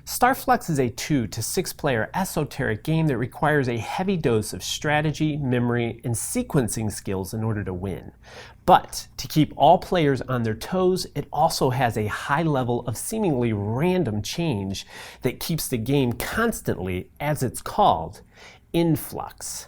Star Fluxx is a 2 to 6 player esoteric game that requires a heavy dose of strategy, memory, and sequencing skills in order to win. But to keep all players on their toes, it also has a high level of seemingly random change that keeps the game constantly, as it's called, in flux.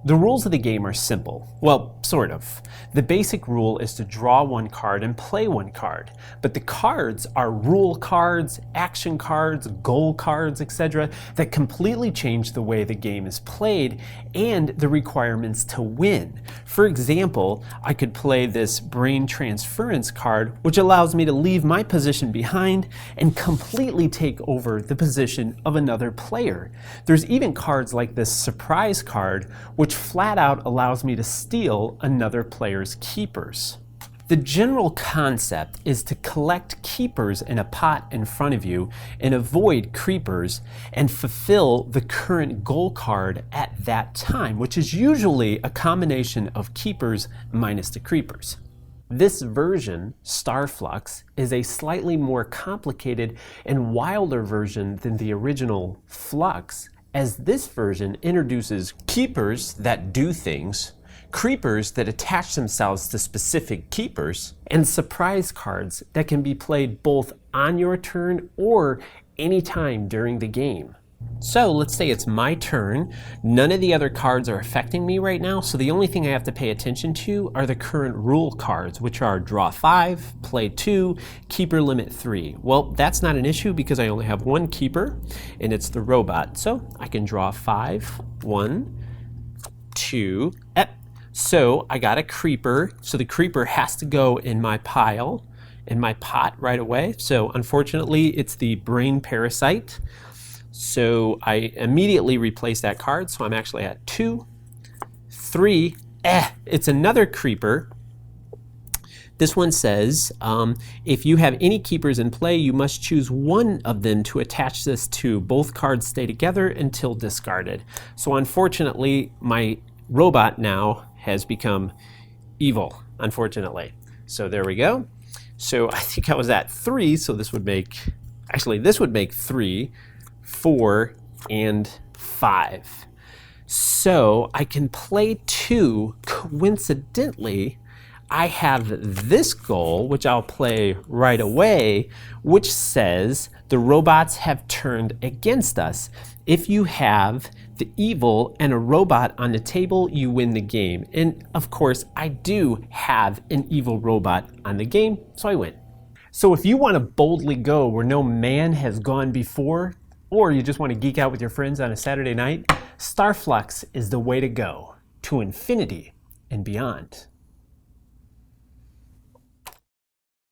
The rules of the game are simple. Well, sort of. The basic rule is to draw one card and play one card. But the cards are rule cards, action cards, goal cards, etc. that completely change the way the game is played and the requirements to win. For example, I could play this brain transference card, which allows me to leave my position behind and completely take over the position of another player. There's even cards like this surprise card, which flat out allows me to steal another player's keepers. The general concept is to collect keepers in a pot in front of you and avoid creepers and fulfill the current goal card at that time, which is usually a combination of keepers minus the creepers. This version, Star Fluxx, is a slightly more complicated and wilder version than the original Flux, as this version introduces keepers that do things, creepers that attach themselves to specific keepers, and surprise cards that can be played both on your turn or anytime during the game. So let's say it's my turn. None of the other cards are affecting me right now, so the only thing I have to pay attention to are the current rule cards, which are draw 5, play 2, keeper limit 3. Well, that's not an issue because I only have one keeper, and it's the robot. So I can draw 5, 1, 2. So I got a creeper, so the creeper has to go in my pile, in my pot right away. So unfortunately, it's the brain parasite. So I immediately replace that card, so I'm actually at 2, 3, it's another creeper. This one says, if you have any keepers in play, you must choose one of them to attach this to. Both cards stay together until discarded. So unfortunately, my robot now has become evil, unfortunately. So there we go. So I think I was at 3, so this would make, actually this would make 3, 4, and 5. So I can play 2. Coincidentally, I have this goal, which I'll play right away, which says the robots have turned against us. If you have the evil and a robot on the table, you win the game. And of course, I do have an evil robot on the game, so I win. So if you want to boldly go where no man has gone before, or you just want to geek out with your friends on a Saturday night, Star Fluxx is the way to go to infinity and beyond.